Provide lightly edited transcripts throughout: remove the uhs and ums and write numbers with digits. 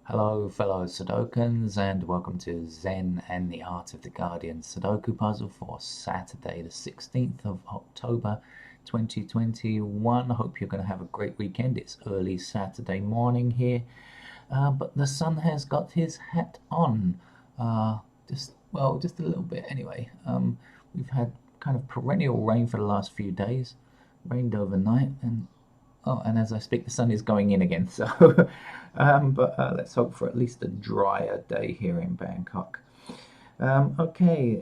Hello, fellow Sudokans, and welcome to Zen and the Art of the Guardian Sudoku puzzle for Saturday, the 16th of October 2021. Hope you're going to have a great weekend. It's early Saturday morning here, but the sun has got his hat on. Just a little bit anyway. We've had kind of perennial rain for the last few days, rained overnight, and as I speak, the sun is going in again. So, but let's hope for at least a drier day here in Bangkok. Okay,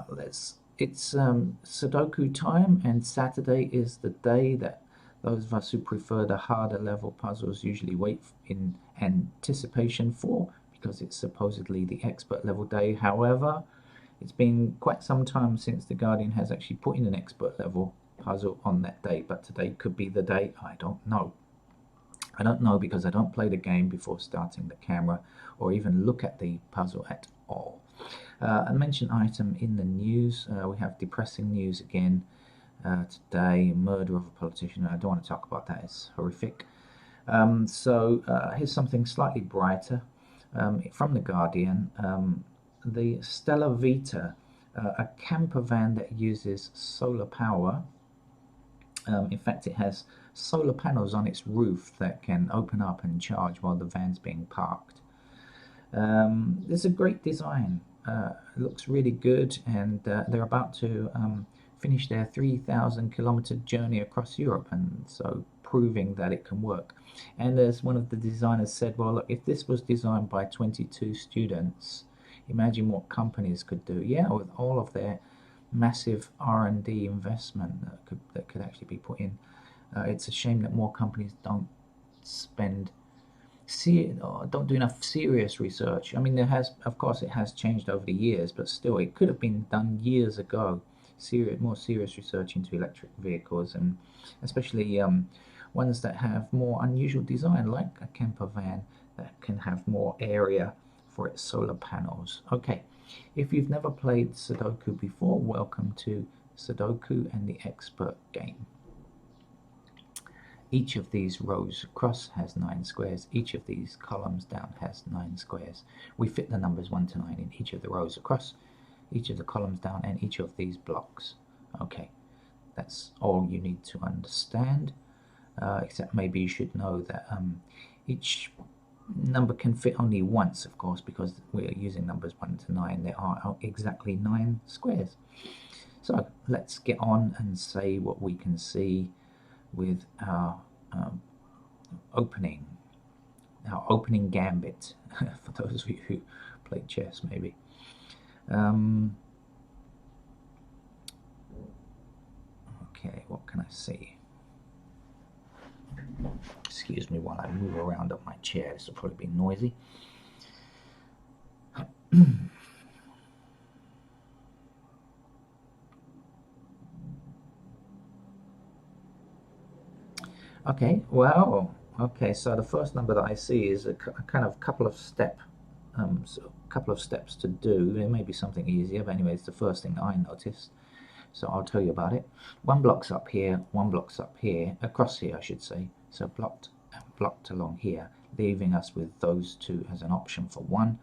let's. It's Sudoku time, and Saturday is the day that those of us who prefer the harder level puzzles usually wait in anticipation for, because it's supposedly the expert level day. However, it's been quite some time since the Guardian has actually put in an expert level puzzle on that day, but today could be the day. I don't know. I don't know because I don't play the game before starting the camera or even look at the puzzle at all. A mention item in the news. We have depressing news again today. Murder of a politician. I don't want to talk about that. It's horrific. Here's something slightly brighter from the Guardian. The Stella Vita, a camper van that uses solar power. In fact, it has solar panels on its roof that can open up and charge while the van's being parked. It's a great design. It looks really good, and they're about to finish their 3,000-kilometer journey across Europe, and so proving that it can work. And as one of the designers said, well, look, if this was designed by 22 students, imagine what companies could do. Yeah, with all of their massive R&D investment that could actually be put in. It's a shame that more companies don't spend don't do enough serious research. I mean, of course, it has changed over the years, but still, it could have been done years ago. More serious research into electric vehicles, and especially ones that have more unusual design, like a camper van that can have more area for its solar panels. Okay, if you've never played Sudoku before, welcome to Sudoku and the Expert game. Each of these rows across has 9 squares. Each of these columns down has 9 squares. We fit the numbers 1 to 9 in each of the rows across, each of the columns down, and each of these blocks. Okay, that's all you need to understand, except maybe you should know that each number can fit only once, of course, because we're using numbers 1 to 9. There are exactly 9 squares. So let's get on and say what we can see with our opening gambit for those of you who play chess, maybe. Okay, what can I see? Excuse me while I move around up my chair. This will probably be noisy. Okay, well, okay, so the first number that I see is a kind of couple of steps to do. There may be something easier, but anyway, it's the first thing I noticed. So I'll tell you about it. One block's up here, one block's up here, across here I should say. So blocked and blocked along here, leaving us with those two as an option for 1.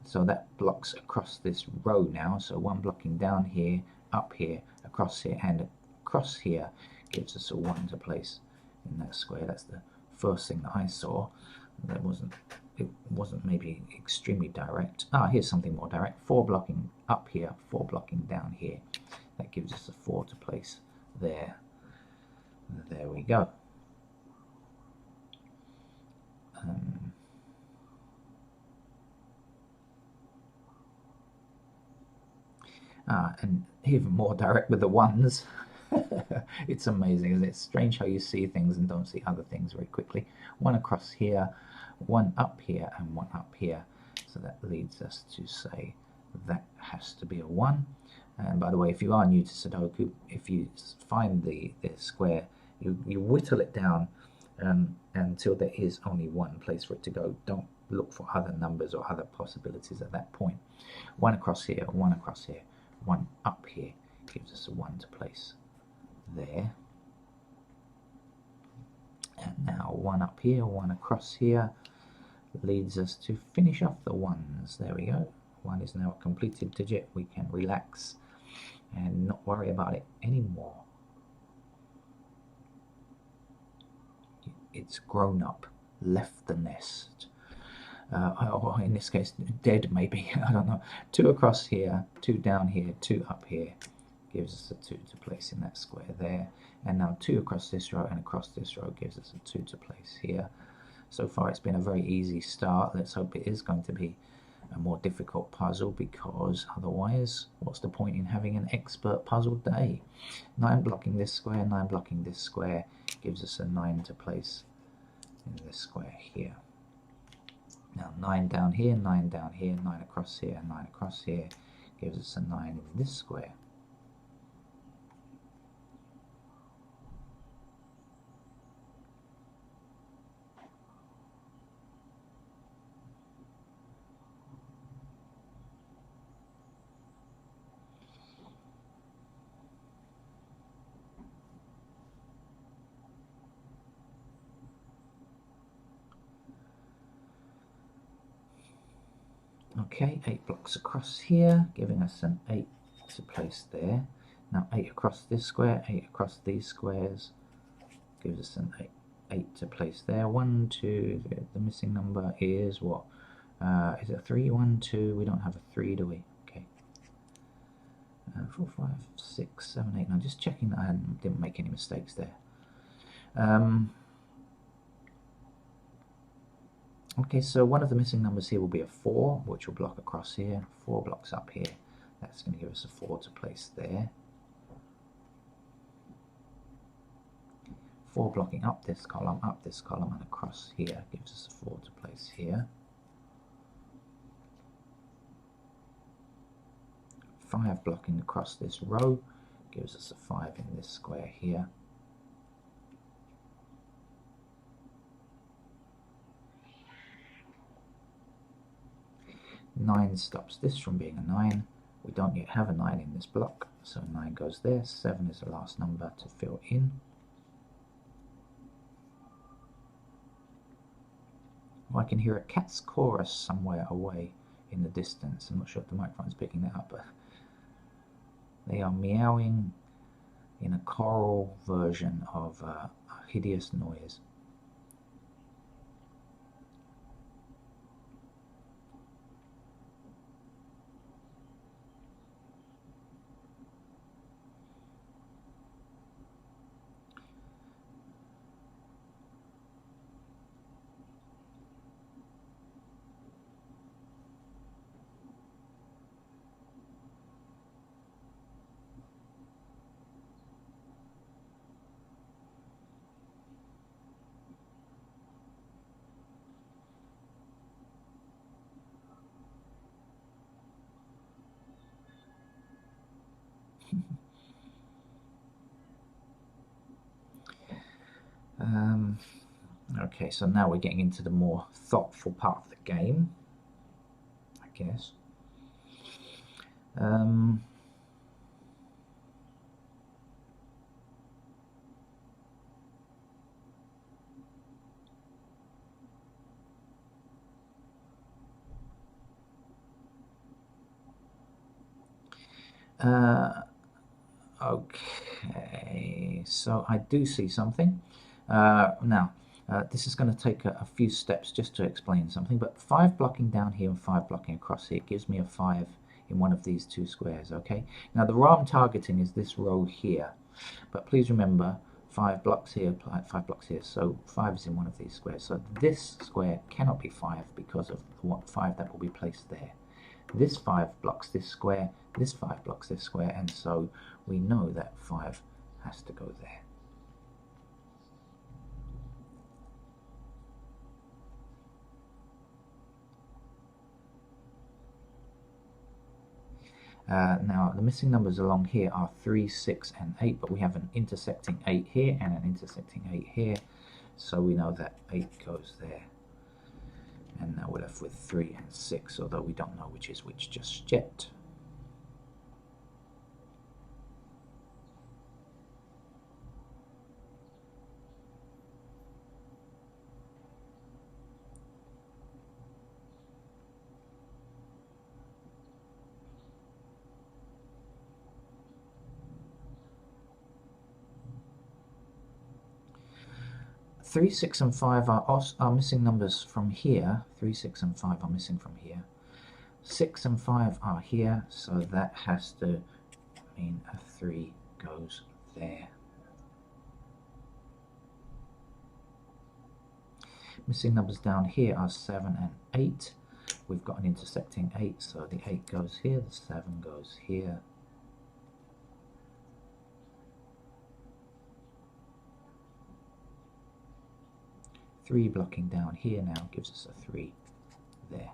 So that blocks across this row now. So 1 blocking down here, up here, across here, and across here gives us a 1 to place in that square. That's the first thing that I saw. It wasn't maybe extremely direct. Here's something more direct. 4 blocking up here, 4 blocking down here. That gives us a 4 to place there. There we go. And even more direct with the 1s. It's amazing, isn't it? It's strange how you see things and don't see other things very quickly. 1 across here, 1 up here, and 1 up here. So that leads us to say that has to be a 1. And by the way, if you are new to Sudoku, if you find the square, you whittle it down until there is only 1 place for it to go. Don't look for other numbers or other possibilities at that point. 1 across here, 1 across here, 1 up here gives us a 1 to place there. And now 1 up here, 1 across here leads us to finish off the ones. There we go. 1 is now a completed digit. We can relax and not worry about it anymore. It's grown up, left the nest. Or in this case, dead maybe, I don't know. 2 across here, 2 down here, 2 up here. Gives us a 2 to place in that square there. And now 2 across this row and across this row gives us a 2 to place here. So far it's been a very easy start. Let's hope it is going to be a more difficult puzzle, because otherwise what's the point in having an expert puzzle day? 9 blocking this square, 9 blocking this square gives us a 9 to place in this square here. Now 9 down here, 9 down here, 9 across here, 9 across here gives us a 9 in this square. Okay, 8 blocks across here, giving us an 8 to place there. Now 8 across this square, 8 across these squares, gives us an 8 to place there. 1, 2, the missing number is what? Is it a 3? 1, 2, we don't have a 3, do we? Okay. 4, 5, 6, 7, 8, 9, just checking that I didn't make any mistakes there. Okay, so one of the missing numbers here will be a 4, which will block across here. 4 blocks up here. That's going to give us a 4 to place there. 4 blocking up this column, and across here gives us a 4 to place here. 5 blocking across this row gives us a 5 in this square here. 9 stops this from being a 9. We don't yet have a 9 in this block, so 9 goes there. 7 is the last number to fill in. Oh, I can hear a cat's chorus somewhere away in the distance. I'm not sure if the microphone's picking that up, but they are meowing in a choral version of a hideous noise. Okay, so now we're getting into the more thoughtful part of the game, I guess. Okay, so I do see something. Now, this is going to take a few steps just to explain something, but 5 blocking down here and 5 blocking across here gives me a 5 in one of these 2 squares, okay? Now, the row I'm targeting is this row here, but please remember, 5 blocks here, 5 blocks here, so 5 is in one of these squares. So this square cannot be 5 because of the 5 that will be placed there. This 5 blocks this square, this 5 blocks this square, and so we know that 5 has to go there. Now, the missing numbers along here are 3, 6, and 8, but we have an intersecting 8 here and an intersecting 8 here, so we know that 8 goes there. And now we're left with 3 and 6, although we don't know which is which just yet. 3, 6 and 5 are missing numbers from here. 3, 6 and 5 are missing from here. 6 and 5 are here, so that has to mean a 3 goes there. Missing numbers down here are 7 and 8. We've got an intersecting 8, so the 8 goes here, the 7 goes here. Three blocking down here now gives us a 3 there.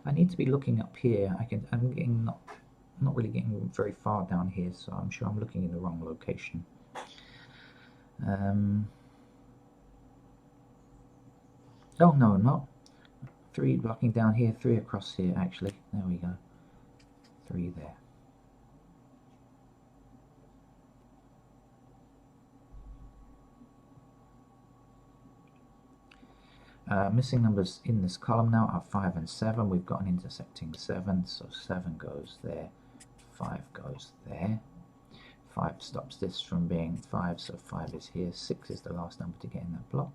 I need to be looking up here. I'm getting not really getting very far down here, so I'm sure I'm looking in the wrong location. Oh no, not 3 blocking down here, 3 across here actually. There we go. 3 there. Missing numbers in this column now are 5 and 7. We've got an intersecting 7, so 7 goes there, 5 goes there. 5 stops this from being 5, so 5 is here. 6 is the last number to get in that block.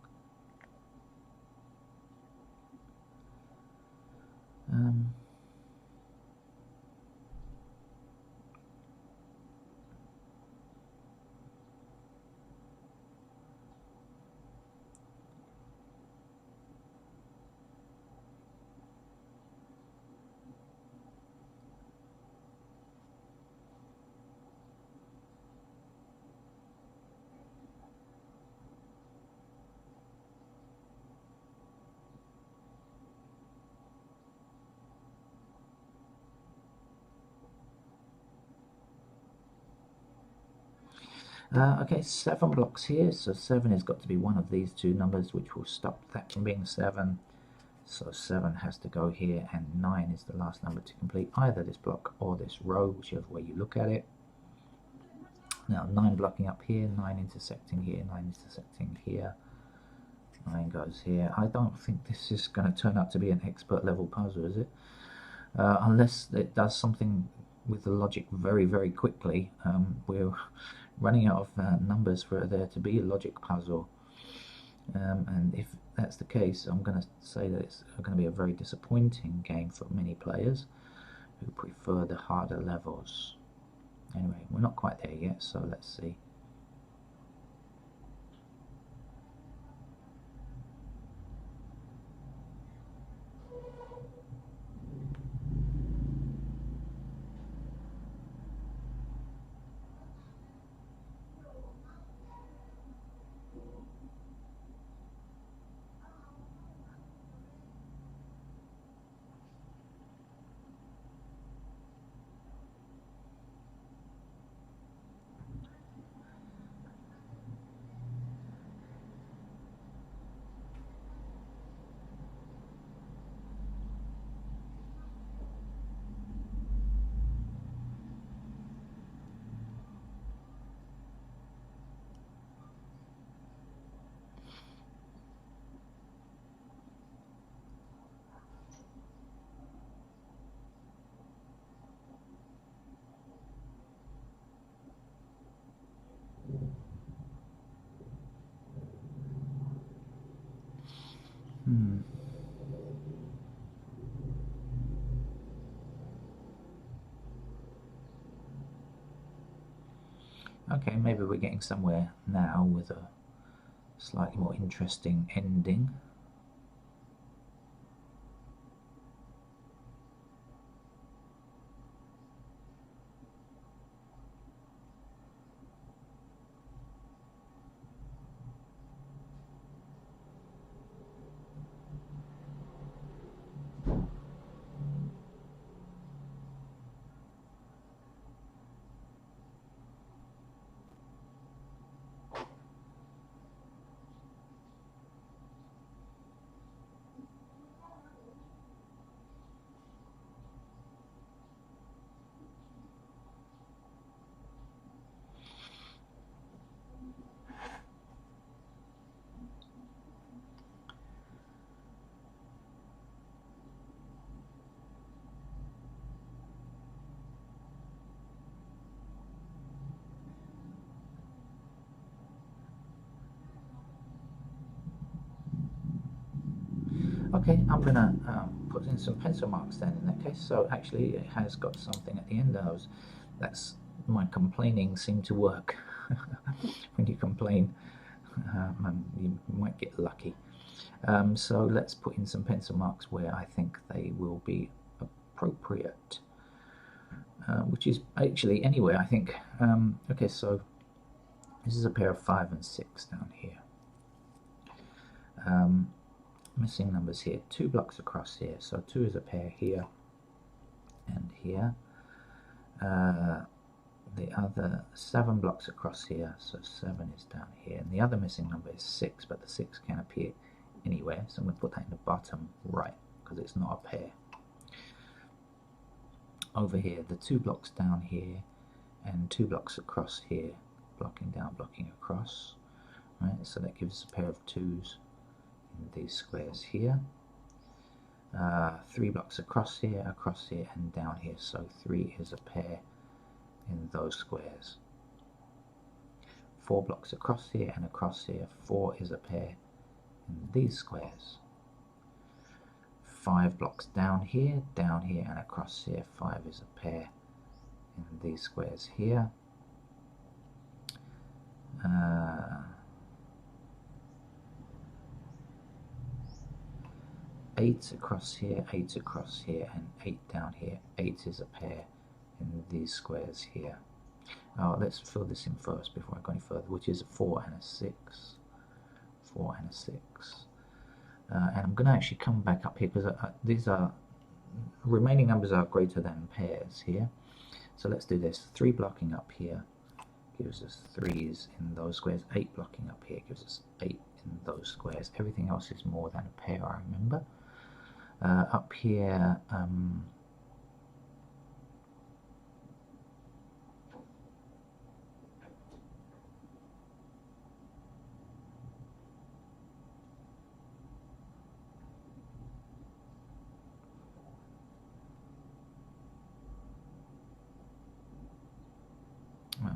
Okay, 7 blocks here, so 7 has got to be one of these two numbers, which will stop that from being 7. So 7 has to go here, and 9 is the last number to complete either this block or this row, whichever way you look at it. Now 9 blocking up here, 9 intersecting here, 9 intersecting here. 9 goes here. I don't think this is going to turn out to be an expert level puzzle, is it? Unless it does something with the logic very, very quickly. We're running out of numbers for there to be a logic puzzle. And if that's the case, I'm going to say that it's going to be a very disappointing game for many players who prefer the harder levels. Anyway, we're not quite there yet, so let's see. Okay, maybe we're getting somewhere now with a slightly more interesting ending. Okay, I'm gonna put in some pencil marks then in that case. So actually it has got something at the end of those. That's my complaining seemed to work. When you complain, you might get lucky. So let's put in some pencil marks where I think they will be appropriate, which is actually anywhere I think. Okay, so this is a pair of 5 and 6 down here. Missing numbers here, 2 blocks across here, so 2 is a pair here and here. The other 7 blocks across here, so 7 is down here, and the other missing number is 6, but the 6 can appear anywhere, so I'm going to put that in the bottom right because it's not a pair. Over here, the 2 blocks down here and 2 blocks across here, blocking down, blocking across, right? So that gives us a pair of 2s in these squares here. 3 blocks across here, and down here, so 3 is a pair in those squares. 4 blocks across here and across here, 4 is a pair in these squares. 5 blocks down here and across here, 5 is a pair in these squares here. 8 across here, 8 across here, and 8 down here. 8 is a pair in these squares here. Oh, let's fill this in first before I go any further, which is a 4 and a 6. 4 and a 6. And I'm going to actually come back up here because these are remaining numbers are greater than pairs here. So let's do this. 3 blocking up here gives us 3's in those squares. 8 blocking up here gives us 8 in those squares. Everything else is more than a pair, I remember. Up here,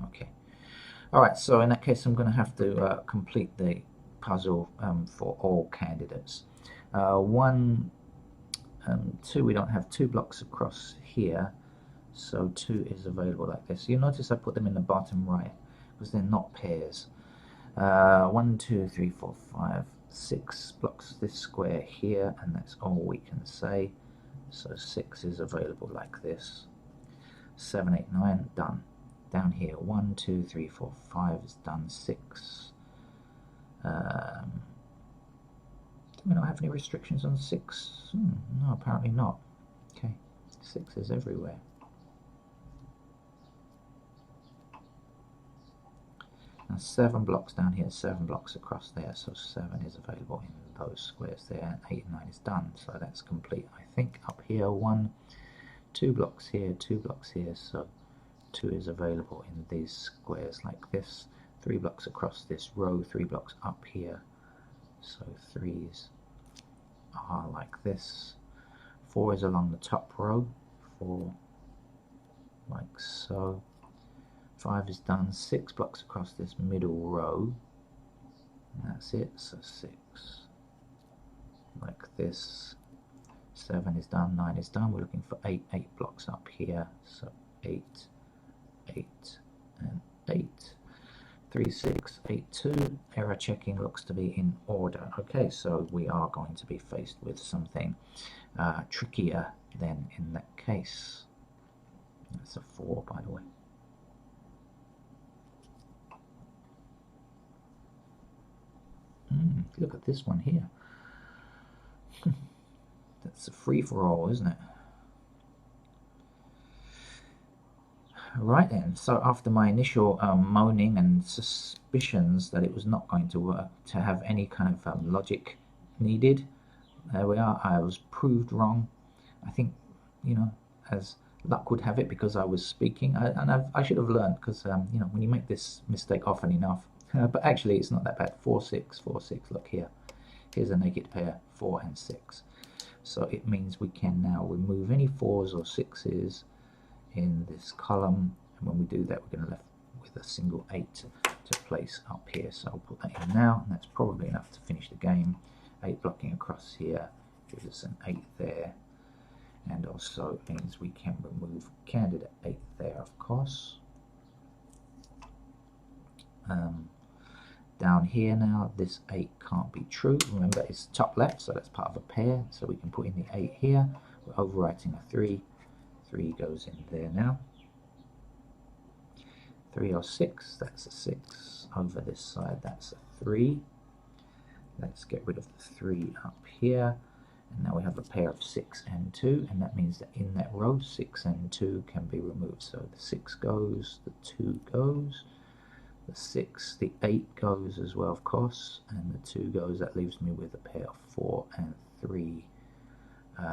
okay. Alright, so in that case I'm going to have to complete the puzzle for all candidates. 1, 2, we don't have 2 blocks across here, so 2 is available like this. You'll notice I put them in the bottom right because they're not pairs. 1, 2, 3, 4, 5, 6 blocks this square here, and that's all we can say. So 6 is available like this. 7, 8, 9, done. Down here, 1, 2, 3, 4, 5 is done. 6. Do we not have any restrictions on 6? No, apparently not. Okay, 6 is everywhere. Now 7 blocks down here, 7 blocks across there, so 7 is available in those squares there, and 8 and 9 is done, so that's complete. I think up here, 1, 2 blocks here, 2 blocks here, so 2 is available in these squares like this. 3 blocks across this row, 3 blocks up here, so 3's are like this. 4 is along the top row, 4 like so. 5 is done. 6 blocks across this middle row, and that's it, so 6 like this. 7 is done, 9 is done. We're looking for 8 blocks up here, so 8, 8 and 8. 3, 6, 8, 2. Error checking looks to be in order. Okay, so we are going to be faced with something trickier then in that case. That's a 4, by the way. Look at this one here. That's a free-for-all, isn't it? Right then, so after my initial moaning and suspicions that it was not going to work, to have any kind of logic needed, there we are. I was proved wrong. I think, you know, as luck would have it, because I was speaking, I should have learned, because, you know, when you make this mistake often enough, but actually it's not that bad. 4, 6, 4, 6, look here. Here's a naked pair, 4 and 6. So it means we can now remove any 4s or 6s in this column, and when we do that we're going to left with a single 8 to place up here. So I'll put that in now, and that's probably enough to finish the game. 8 blocking across here gives us an 8 there, and also means we can remove candidate 8 there, of course. Down here now, this 8 can't be true. Remember, it's top left, so that's part of a pair, so we can put in the 8 here. We're overwriting a 3. 3 goes in there now. 3 or 6, that's a 6. Over this side, that's a 3. Let's get rid of the 3 up here. And now we have a pair of 6 and 2, and that means that in that row, 6 and 2 can be removed. So the 6 goes, the 2 goes, the 6, the 8 goes as well, of course, and the 2 goes. That leaves me with a pair of 4 and 3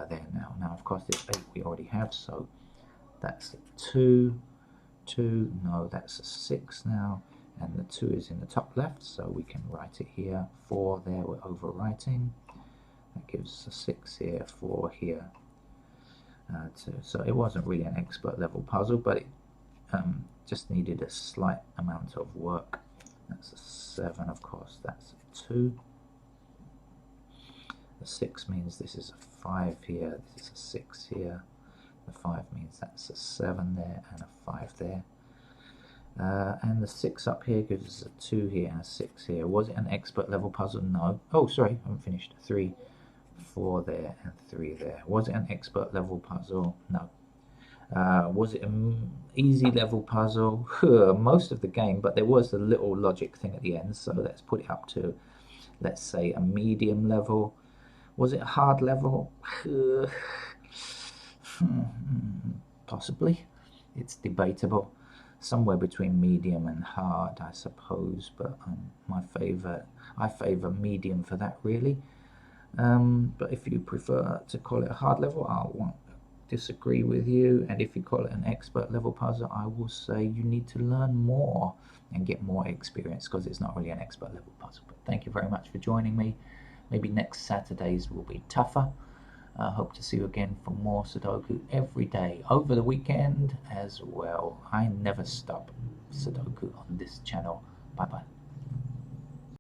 there now. Now, of course, this 8 we already have, so that's a 2, 2, no, that's a 6 now, and the 2 is in the top left, so we can write it here. 4 there, we're overwriting. That gives us a 6 here, 4 here, 2. So it wasn't really an expert level puzzle, but it just needed a slight amount of work. That's a 7, of course, that's a 2. The 6 means this is a 5 here, this is a 6 here. The 5 means that's a 7 there and a 5 there. And the 6 up here gives us a 2 here and a 6 here. Was it an expert level puzzle? No. Oh, sorry, I haven't finished. 3, 4 there and 3 there. Was it an expert level puzzle? No. Was it an easy level puzzle? Most of the game, but there was a little logic thing at the end, so let's put it up to, let's say, a medium level. Was it a hard level? Possibly. It's debatable. Somewhere between medium and hard, I suppose, but I favour medium for that, really. But if you prefer to call it a hard level, I won't disagree with you, and if you call it an expert level puzzle, I will say you need to learn more and get more experience, because it's not really an expert level puzzle. But thank you very much for joining me. Maybe next Saturdays will be tougher. I hope to see you again for more Sudoku every day, over the weekend as well. I never stop Sudoku on this channel. Bye bye.